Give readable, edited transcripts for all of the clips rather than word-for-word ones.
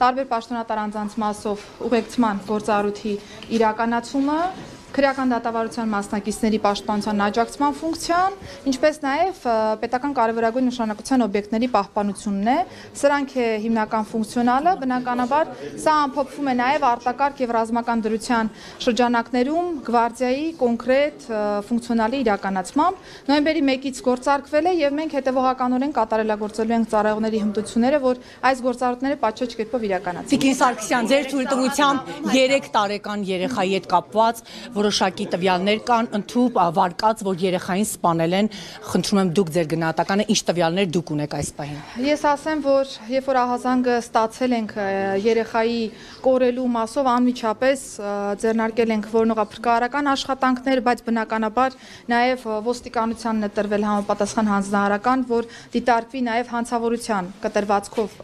տարբեր պաշտոնատար անձանց մասով ուղեկցման գործառույթի իրականացումը, քրեական դատավարության մասնակիցների պաշտպանության աջակցման ֆունկցիան, ինչպես նաև պետական կարևորագույն նշանակության օբյեկտների պահպանությունն է, սրանք է հիմնական ֆունկցիոնալը, բնականաբար սա ամփոփվում է նաև արտակարգ եւ ռազմական դրության շրջանակներում գվարդիայի կոնկրետ ֆունկցիոնալի իրականացմամբ նոյեմբերի 1-ից գործարկվել է եւ մենք հետեւողականորեն կատարելագործելու ենք ծառայողների հմտությունները, որ այս գործառույթները պատշաճ կերպով իրականացվեն։ Տիկին Սարգսյան, ձեր թույլտվությամբ 3 տարեկան երեխայի հետ կապված որոշակի տվյալներ կան, ընդհանուր վարկած, որ երեխային սպանել են, խնդրում եմ դուք ձեր գնահատականը, ինչ տվյալներ դուք ունեք այս պահին։ Ես ասեմ, որ երբ որ ահազանգը ստացել ենք երեխայի կորելու մասով անմիջապես ձեռնարկել ենք որոնողափրկարարական աշխատանքներ, բայց բնականաբար նաև ոստիկանությանն է տրվել համապատասխան հանձնարարական, որ դիտարկվի նաև հանցավորության կտրվածքով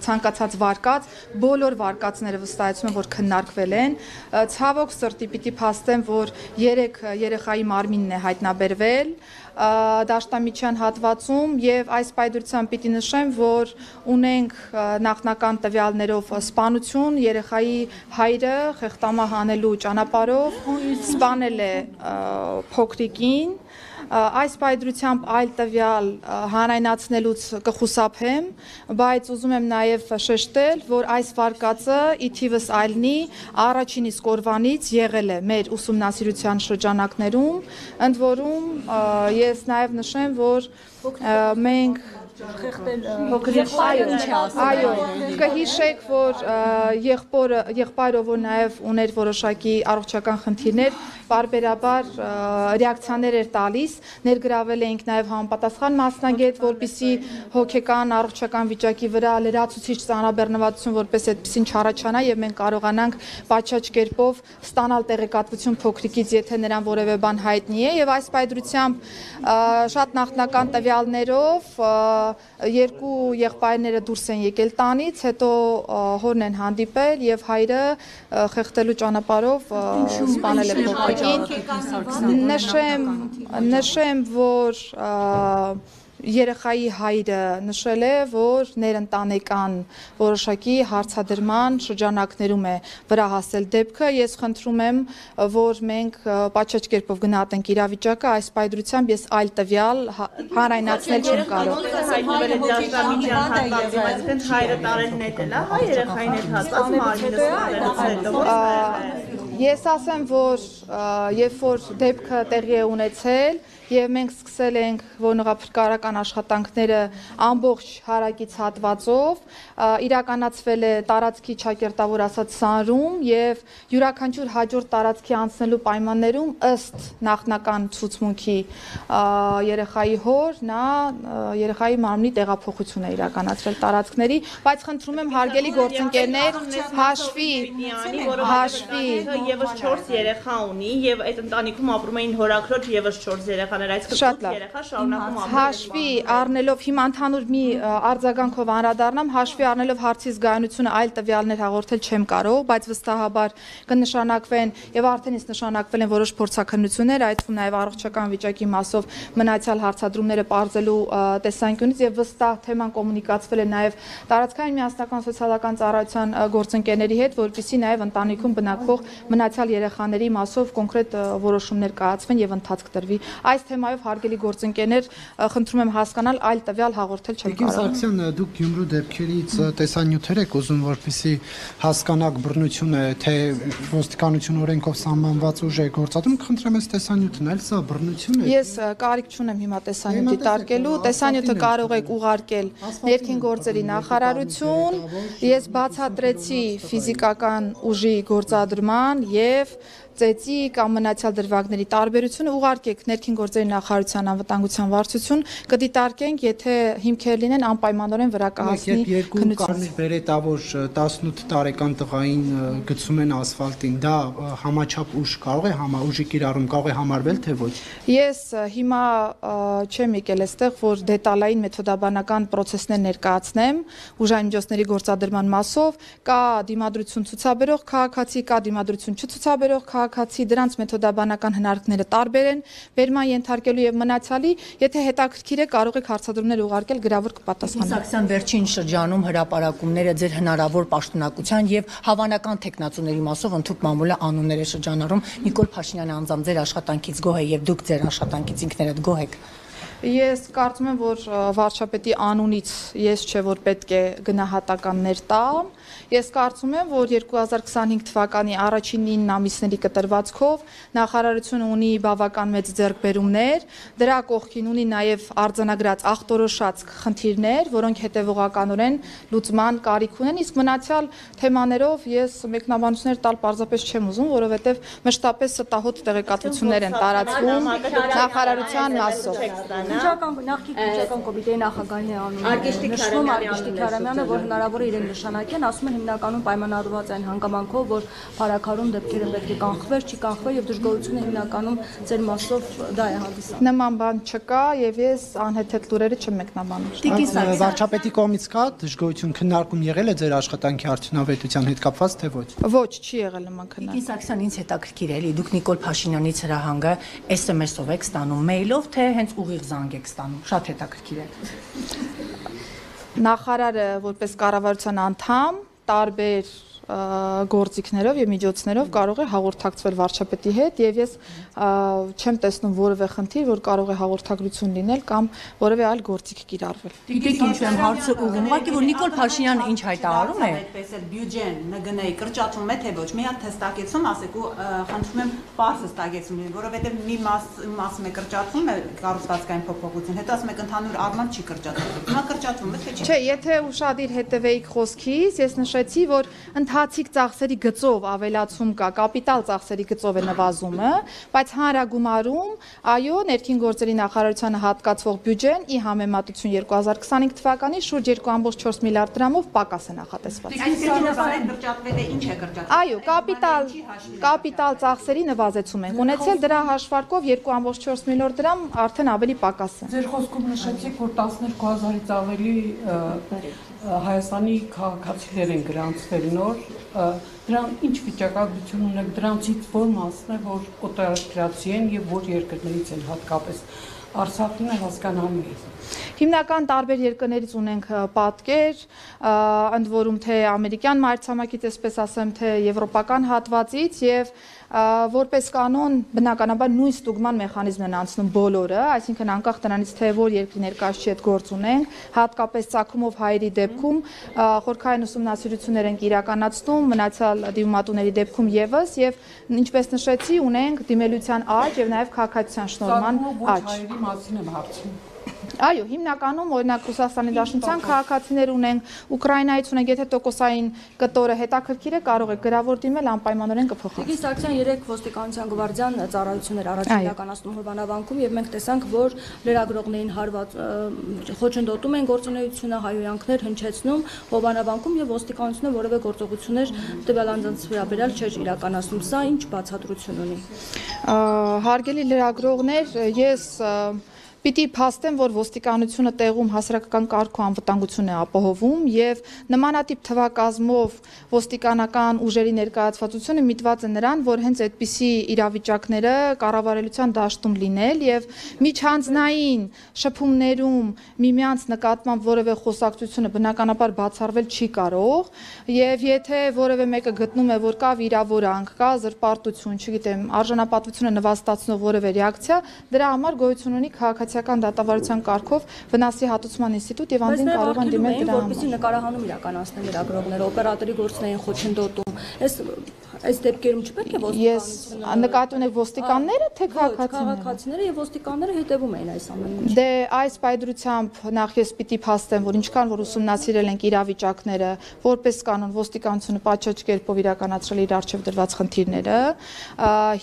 ցանկացած վարկած, բոլոր վարկածները վստահեցնում եմ, որ քննարկվել են, ցավոք սրտի պիտի փաստեմ, որ 3 երեխայի մարմինն է հայտնաբերվել դաշտամիջյան հատվածում եւ այս պայդրությամբ պիտի նշեմ, որ ունենք նախնական տվյալներով սպանություն, երեխայի հայրը խեղտամահ անելու ճանապարհով սպանել է փոքրիկին, այս պայդրությամբ այլ տվյալ հանրայնացնելուց կխուսափեմ, բայց ուզում եմ նաև շեշտել, որ այս վարկածը ի թիվս այլնի առաջին իսկ օրվանից եղել է մեր ուսումնասիրության շրջանակներում, ընդ որում ես նաև նշեմ, որ մենք այո, կհիշեք, որ եղբայրը, որ նաև ուներ որոշակի առողջական խնդիրներ, պարբերաբար ռեակցիաներ էր տալիս, ներգրավել էինք նաև համապատասխան մասնագետ, որպեսզի հոգեկան առողջական վիճակի վրա լրացուցիչ ծանրաբեռնվածություն որպես այդպեսին չառաջանա եւ մենք կարողանանք պատշաճ կերպով ստանալ տեղեկատվություն փոքրիկից, եթե նրան որևէ բան հայտնի է եւ այս պայդրությամբ շատ նախնական տվյալներով երկու եղբայրները դուրս են եկել տանից, հետո հորն են հանդիպել եւ հայրը խեղդելու ճանապարհով սպանել է փոքրիկին։ Նշեմ, որ երեխայի հայրը նշել է, որ ներընտանեկան որոշակի հարցադրման շրջանակներում է վրա հասել դեպքը, ես խնդրում եմ, որ մենք պատշաճ կերպով գնահատենք իրավիճակը, այս պայդրությամբ ես այլ տվյալ հանրայնացնել չեմ կարող։ Հայրը տարել նետել է, հայ երեխային հետ հատված մարմինը։ Ես ասեմ, որ երբ որ դեպքը տեղի է ունեցել եւ մենք սկսել ենք որոնողափրկարարական աշխատանքները ամբողջ հարակից հատվածով, իրականացվել է տարածքի ճակերտավոր ասած սանրում եւ յուրաքանչյուր հաջորդ տարածքի անցնելու պայմաններում ըստ նախնական ցուցմունքի երեխայի հոր նա երեխայի մարմնի տեղափոխություն է իրականացրել տարածքների, բայց խնդրում եմ հարգելի գործընկերներ հաշվի եւս 4 երեխա ունի եւ այդ ընտանիքում ապրում էին հորաքրոջ եւս 4 երեխաներ, Շատ լավ։ Հաշվի առնելով հիմա ընդհանուր մի արձագանքով անդրադառնամ, հաշվի առնելով հարցի զգայունությունը այլ տվյալներ հաղորդել չեմ կարող, բայց վստահաբար կնշանակվեն եւ արդեն իսկ նշանակվել են որոշ փորձաքննություններ, այդ թվում նաեւ առողջական վիճակի մասով մնացյալ հարցադրումները պարզելու տեսանկյունից եւ վստահ թեման կոմունիկացվել է նաեւ տարածքային միասնական սոցիալական ծառայության գործընկերների հետ, որպեսզի նաեւ ընտանիքում բնակվող մնացյալ երեխաների մասով կոնկրետ որոշումներ կայացվեն եւ ընթացք տրվի։ Այս թեմայով հարգելի գործընկերներ, խնդրում եմ հասկանալ, այլ տվյալ հաղորդել չեմ կարող։ Սարգսյան, դուք Գյումրու դեպքերից տեսանյութեր եք ուզում, որպեսզի հասկանաք բռնությունը, թե ոստիկանություն օրենքով սահմանված ուժ է գործադրում, խնդրեմ ես տեսանյութն, այլ սա բռնություն է։ Ես կարիք չունեմ հիմա տեսանյութ դիտարկելու, տեսանյութը կարող եք ուղարկել ներքին գործերի նախարարություն, ես բացատրեցի ֆիզիկական ուժի գործադրման եւ ծեծի կամ մնացյալ դրվագների տարբերությունը ուղարկեք ներքին գործերի նախարարության անվտանգության վարչություն, կդիտարկենք, եթե հիմքեր լինեն անպայմանորեն վրա կհասնի քննություն։ Կարմիր բերետավոր 18 տարեկան տղային գցում են ասֆալտին, դա համաչափ ուժ կարող է ուժի կիրառում կարող է համարվել, թե ոչ։ Ես հիմա չեմ եկել այստեղ, որ դետալային մեթոդաբանական պրոցեսներ ներկայացնեմ ուժային միջոցների գործադրման մասով, կա դիմադրություն ցուցաբերող քաղաքացի, կա դիմադրություն չցուցաբերող քաղաքացի, դրանց մեթոդաբանական հնարքները տարբեր են, վերման ենթարկելու եւ մնացյալի, եթե հետաքրքիր է, կարող եք հարցադրումներ ուղարկել, գրավոր կպատասխանենք։ Սաքսյան վերջին շրջանում հրապարակումները ձեր հնարավոր պաշտոնակության եւ հավանական տեխնացուների մասով ընդհանուր մամուլը անուններ է շրջանառում։ Նիկոլ Փաշինյանը անձամբ ձեր աշխատանքից գոհ է եւ դուք ձեր աշխատանքից ինքներդ գոհ եք։ Ես կարծում եմ, որ վարչապետի անունից ես չէ, որ պետք է գնահատականներ տամ։ Ես կարծում եմ, որ 2025 թվականի առաջին 9 ամիսների կտրվածքով նախարարությունը ունի բավական մեծ ձեռքբերումներ, դրա կողքին ունի նաև արձանագրած ախտորոշած խնդիրներ, որոնք հետևողականորեն լուծման կարիք ունեն, իսկ մնացյալ թեմաներով ես մեկնաբանություններ տալ պարզապես չեմ ուզում, որովհետև մշտապես ստահոդ տեղեկատվություններ են տարածվում նախարարության մասով։ Նախկին քննչական կոմիտեի նախագահի անունը նշվում Արգիշտի Քարամյանը, որ հնարավոր է իրեն նշանակեն, ասում են հիմնականում պայմանավորված այն հանգամանքով, որ փառաքարում դեպքերը պետք է կանխվեր, չի կանխվել եւ դժգոհությունը հիմնականում ձեր մասով դա է հանդիսանում։ Նման բան չկա եւ ես անհեթեթ լուրերը չեմ մեկնաբանում։ Վարչապետի կողմից կա դժգոհություն քննարկում եղել է ձեր աշխատանքի արդյունավետության հետ կապված թե ոչ։ Ոչ, չի եղել նման քննարկում։ Տիկին Սաքսյան, ինձ հետաքրքիր է, էլի դուք Նիկոլ Փաշինյանից հրահանգը SMS-ով եք ստանում, մեյլով, թե հենց ուղիղ զանգ եք ստանում։ Շատ հետաքրքիր է։ Նախարարը որպես կառավարության անդամ տարբեր գործիքներով եւ միջոցներով կարող է հաղորդակցվել վարչապետի հետ եւ ես չեմ տեսնում որևէ խնդիր, որ կարող է հաղորդագրություն լինել կամ որևէ այլ գործիք կիրառվել։ Գիտեք ինչ եմ հարցը ուղղում, ուղղակի որ Նիկոլ Փաշինյանը ինչ հայտարարում է։ Այդպես էլ բյուջեն ՆԳՆ-ի կրճատվում է թե ոչ։ Մի հատ հստակեցում ասեք ու խնդրում եմ պարզ հստակեցում լինի, որովհետեւ մի մասում է կրճատվում է կառուցվածքային փոփոխություն, հետո ասում եք ընդհանուր առմամբ չի կրճատվում։ Հիմա կրճատվում է թե չի։ Չէ, եթե ուշադիր հետևեիք խոսքից, ես նշեցի, որ ընթացիկ ծախսերի գծով ավելացում կա, կապիտալ ծախսերի գծով է նվազումը, բայց հանրագումարում, այո, ներքին գործերի նախարարությանը հատկացվող բյուջեն ի համեմատություն 2025 թվականի շուրջ 2.4 միլիարդ դրամով պակաս է նախատեսված։ Այսինքն կրճատվել է, ինչ է կրճատվել։ Այո, կապիտալ ծախսերի նվազեցում ենք ունեցել, դրա հաշվարկով 2.4 միլիարդ դրամ արդեն ավելի պակաս է։ Ձեր խոսքում նշեցիք, որ 12000-ից ավելի Հայաստանի քաղաքացիներ են գրանցվել նոր, դրան ինչ վիճակագրություն ունեք, դրանցից որ մասն է, որ օտարերկրացի են եւ որ երկրներից են հատկապես Արցախն է հասկանալի է։ Հիմնական տարբեր երկրներից ունենք պատկեր, ընդ որում թե ամերիկյան մայրցամաքից, այսպես ասեմ, թե եվրոպական հատվածից եւ որպես կանոն բնականաբար նույն ստուգման մեխանիզմն են անցնում բոլորը, այսինքն անկախ դրանից թե որ երկրի ներկայացուցիչ հետ գործ ունենք, հատկապես ծագումով հայերի դեպքում խորքային ուսումնասիրություններ ենք իրականացնում, մնացյալ դիմումատուների դեպքում եւս եւ ինչպես նշեցի, ունենք դիմելության աճ եւ նաեւ քաղաքացիության շնորհման աճ։ Հայերի մասին եմ հարցնում։ Այո, հիմնականում օրինակ Ռուսաստանի Դաշնության քաղաքացիներ ունենք, Ուկրաինայից ունենք, եթե տոկոսային կտորը հետաքրքիր է, կարող եք գրավոր դիմել, անպայմանորեն կփոխանցենք։ Տիկին Սարգսյան 3 ոստիկանության գվարդիան ծառայություններ առաջ իրականացնում Հովանավանքում եւ մենք տեսանք, որ լրագրողներին հարված խոչընդոտում են գործունեությունը, հայհոյանքներ հնչեցնում Հովանավանքում եւ ոստիկանությունը որևէ գործողություններ տվյալ անձանց վերաբերյալ չէր իրականացնում։ Սա ինչ բացատրություն ունի։ Հարգելի լրագրողներ, ես Պիտի փաստեմ, որ ոստիկանությունը տեղում հասարակական կարգ ու անվտանգություն է ապահովում եւ նմանատիպ թվակազմով ոստիկանական ուժերի ներկայացվածությունը միտված է նրան, որ հենց այդպիսի իրավիճակները կառավարելիության դաշտում լինել եւ միջանձնային շփումներում միմյանց նկատմամբ որևէ խոսակցությունը բնականաբար բացառվել չի կարող եւ եթե որևէ մեկը գտնում է, որ կա վիրավորանք, կա զրպարտություն, չգիտեմ, արժանապատվությունը նվաստացնող որևէ ռեակցիա, դրա համար գոյություն ունի քաղաքացիական դատավարության կարգով վնասի հատուցման ինստիտուտ եւ անդին կարող են դիմել դրա համար։ Որպեսզի նկարահանում իրականացնեն լրագրողները, օպերատորի գործն էին խոչընդոտում։ Այս դեպքերում չպետք է ոստիկանությունը։ Ես նկատի ունեմ ոստիկանները, թե քաղաքացիները եւ ոստիկանները հետևում էին այս ամենին։ Դե այս պայդրությամբ նախ ես պիտի փաստեմ, որ ինչքան որ ուսումնասիրել ենք իրավիճակները, որպես կանոն ոստիկանությունը պատշաճ կերպով իրականացրել իր արժեվ դրված խնդիրները,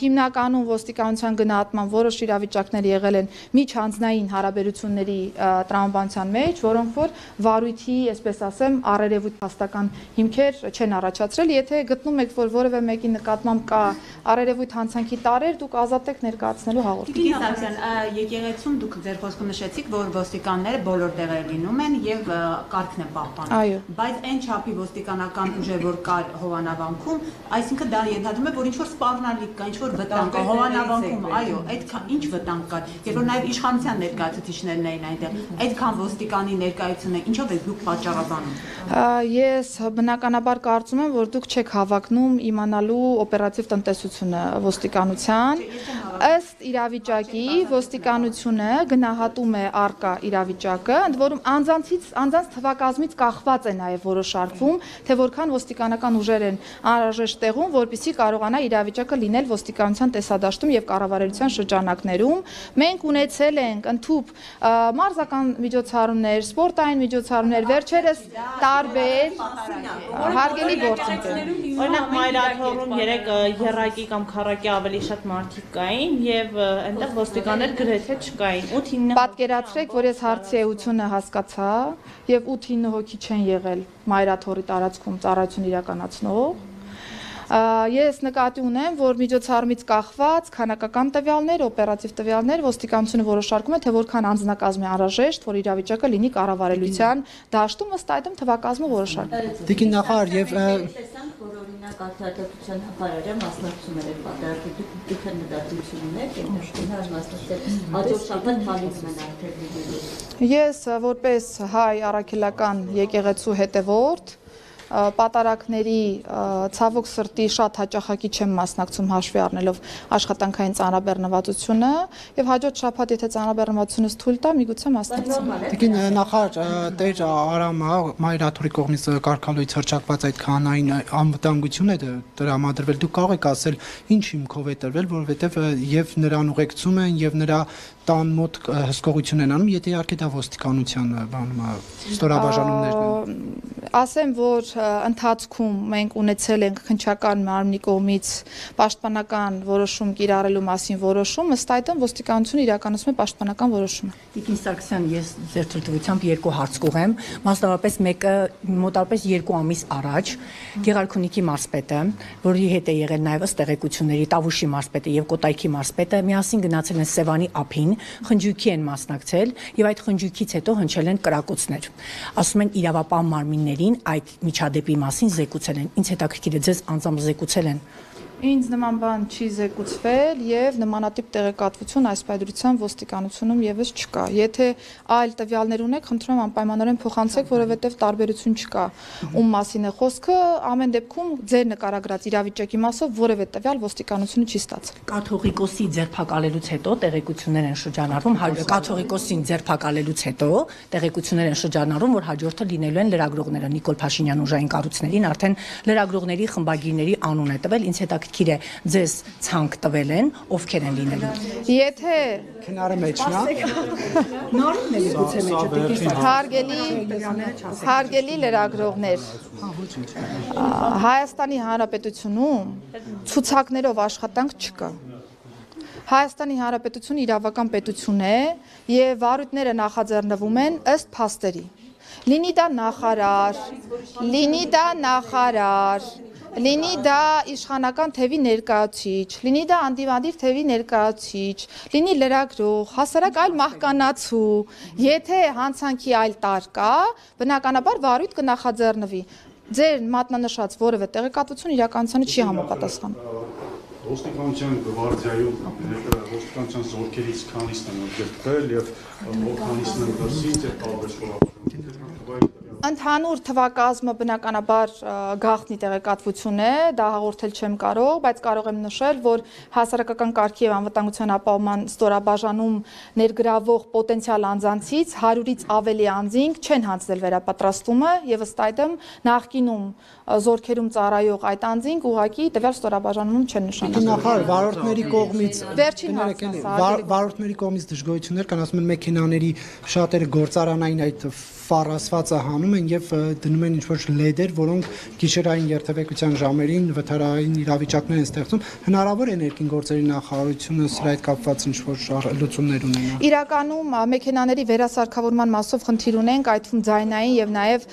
հիմնականում ոստիկանության գնահատման որոշ իրավիճակներ եղել են միջանձնային հարաբերությունների տրամաբանության մեջ, որոնք որ վարույթի, այսպես ասեմ, առերևույթ փաստական հիմքեր չեն առաջացրել, եթե գտնում եք, որ որևէ որևէ մեկի նկատմամբ կա առերևույթ հանցանքի տարեր, դուք ազատ եք ներկայացնելու հաղորդում։ Եկեղեցում դուք ձեր խոսքում նշեցիք, որ ոստիկանները բոլոր տեղեր լինում են եւ կարգն է պահպանում։ Բայց այն չափի ոստիկանական ուժը, որ կար Հովանավանքում, այսինքն դա ենթադրում է, որ ինչ-որ սպառնալիք կա, ինչ-որ վտանգ կա Հովանավանքում, այո, այդքան ինչ վտանգ կար, երբ որ նաեւ իշխանության ներկայացուցիչներն էին այնտեղ, այդքան ոստիկանի ներկայությունը ինչով է դուք պատճառաբանում։ Ես բնականաբար կարծում եմ, որ դուք չեք հավակնում իմանալու օպերատիվ տնտեսությունը ոստիկանության, ըստ իրավիճակի ոստիկանությունը գնահատում է առկա իրավիճակը, ընդ որում անձանց թվակազմից կախված է նաև որոշարկվում, թե որքան ոստիկանական ուժեր են անհրաժեշտ տեղում, որպեսզի կարողանա իրավիճակը լինել ոստիկանության տեսադաշտում եւ կառավարության շրջանակներում։ Մենք ունեցել ենք ընդհուպ մարզական միջոցառումներ, սպորտային միջոցառումներ, վերջերս տարբեր հարգելի գործընկերներ։ Օրինակ Մայրաթոռում 3 երակի կամ քառակի ավելի շատ մարդիկ կային եւ այնտեղ ոստիկաններ գրեթե չկային։ 8-9 Պատկերացրեք, որ ես հարցի էությունը հասկացա եւ 8-9 հոգի չեն եղել Մայրաթոռի տարածքում ծառայություն իրականացնող։ Ես նկատի ունեմ, որ միջոցառումից կախված քանակական տվյալներ, օպերատիվ տվյալներ ոստիկանությունը որոշարկում է, թե որքան անձնակազմ է անհրաժեշտ, որ իրավիճակը լինի կառավարելիության դաշտում, ըստ այդմ թվակազմը որոշարկվում։ Տիկին նախարար եւ տեսանք, որ օրինակ արտադրության հապարարը մասնակցում էր պատերազմի դուք մտածություններ, կենտրոնական մասնակցել հաջորդ շաբաթ Թալինում են արդեն։ Ես որպես հայ առաքելական եկեղեցու հետևորդ պատարակների ցավոք սրտի շատ հաճախակի չեմ մասնակցում հաշվի առնելով աշխատանքային ծանրաբեռնվածությունը եւ հաջորդ շաբաթ եթե ծանրաբեռնվածությունս թույլ տա միգուցե մասնակցեմ։ Տիկին նախարար Տեր Արամը Մայրաթոռի կողմից կարգալույց հրճակված այդ քանային անվտանգություն է տրամադրվել։ Դուք կարող եք ասել ինչ հիմքով է տրվել, որովհետեւ եւ նրան ուղեկցում են եւ նրա տան մոտ հսկողություն են անում, եթե իհարկե դա ոստիկանության բանում է ստորաբաժանումներն են։ Ասեմ, որ ընթացքում մենք ունեցել ենք քննչական մարմնի կողմից պաշտպանական որոշում կիրառելու մասին որոշում, ըստ այդմ ոստիկանությունը իրականացնում է պաշտպանական որոշումը։ Տիկին Սարգսյան, ես ձեր թույլտվությամբ 2 հարց կուղեմ, մասնավորապես մեկը մոտավորապես 2 ամիս առաջ Գեղարքունիքի մարզպետը, որի հետ է եղել նաև ըստ տեղեկությունների Տավուշի մարզպետը եւ Կոտայքի մարզպետը միասին գնացել են Սևանի ափին, խնջույքի են մասնակցել եւ այդ խնջույքից հետո հնչել են կրակոցներ։ Ասում են իրավապահ մարմիններին այդ միջադեպի մասին զեկուցել են։ Ինչ հետաքրքիր է, ձեզ անձամբ զեկուցել են։ Ինձ նման բան չի զեկուցվել եւ նմանատիպ տեղեկատվություն այս պայմանությամբ ոստիկանությունում եւս չկա։ Եթե այլ տվյալներ ունեք, խնդրում եմ անպայմանորեն փոխանցեք, որովհետեւ տարբերություն չկա։ Ում մասին է խոսքը, ամեն դեպքում ձեր նկարագրած իրավիճակի մասով որևէ տվյալ ոստիկանությունը չի ստացել։ Կաթողիկոսի ձերբակալելուց հետո տեղեկություններ են շրջանառվում, կաթողիկոսին ձերբակալելուց հետո տեղեկություններ են շրջանառվում, որ հաջորդը լինելու են լրագրողները Նիկոլ Փաշինյան ուժային կառույցներին արդեն լրագրողների խմբագիրների անուն է տվել, ինձ հետաքրքիր է ձեզ ցանկ տվել են, ովքեր են լինելու։ Եթե քնարը մեջն հարգելի լրագրողներ, Հայաստանի Հանրապետությունում ցուցակներով աշխատանք չկա։ Հայաստանի Հանրապետությունը իրավական պետություն է եւ վարույթները նախաձեռնվում են ըստ փաստերի։ Լինի դա նախարար, լինի դա իշխանական թևի ներկայացուցիչ, լինի դա անդիվանդիր թևի ներկայացուցիչ, լինի լրագրող, հասարակ այլ մահկանացու, եթե հանցանքի այլ տար կա, բնականաբար վարույթ կնախաձեռնվի։ Ձեր մատնանշած որևէ տեղեկատվություն իրականությանը չի համապատասխանում։ Ոստիկանության գվարդիայում ոստիկանության զորքերից քանիսն են օբյեկտվել եւ քանիսն են դրսից է տարբեր Ընդհանուր թվակազմը բնականաբար գաղտնի տեղեկատվություն է, դա հաղորդել չեմ կարող, բայց կարող եմ նշել, որ հասարակական կարգի եւ անվտանգության ապահովման ստորաբաժանում ներգրավող պոտենցիալ անձանցից 100-ից ավելի անձինք չեն հանձնել վերապատրաստումը եւ ըստ այդմ նախկինում զորքերում ծառայող այդ անձինք ուղղակի տվյալ ստորաբաժանումում չեն նշանակվել։ Նախարար, վարորդների կողմից վերջին վարորդների կողմից դժգոհություններ կան, ասում են մեքենաների շատերը գործարանային այդ ֆառ ասվածը հանում են եւ դնում են ինչ-որ լեդեր, որոնք գիշերային երթևեկության ժամերին վթարային իրավիճակներ են ստեղծում, հնարավոր է ներքին գործերի նախարարությունը սրա հետ կապված ինչ-որ լուծումներ ունենա։ Իրականում մեքենաների վերասարքավորման մասով խնդիր ունենք, այդ թվում ձայնային եւ նաեւ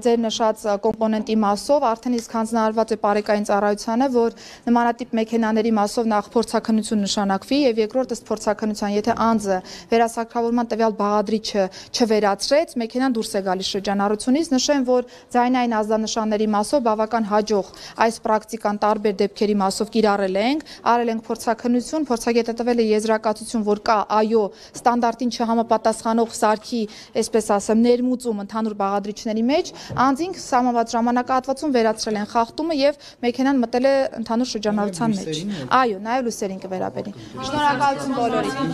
ձեր նշած կոմպոնենտի մասով, արդեն իսկ հանձնարարված է Պարեկային ծառայությանը, որ նմանատիպ մեքենաների մասով նախ փորձաքննություն նշանակվի եւ երկրորդ ըստ փորձաքննության, եթե անձը վերասարքավորման տվյալ բաղադրիչը չվերացրեց, մեքենան դուրս է գալիս շրջանառությունից։ Նշեմ, որ ձայնային ազդանշանների մասով բավական հաջող այս պրակտիկան տարբեր դեպքերի մասով կիրառել ենք, արել ենք փորձաքննություն, փորձագետը տվել է եզրակացություն, որ կա այո ստանդարտին չհամապատասխանող սարքի, այսպես ասեմ, ներմուծում ընդհանուր բաղադրիչների մեջ, անձին սահմանված ժամանակահատվածում վերացրել են խախտումը եւ մեքենան մտել է ընդհանուր շրջանառության մեջ։ Այո, նաեւ լույսերին կվերաբերի։ Շնորհակալություն բոլորին։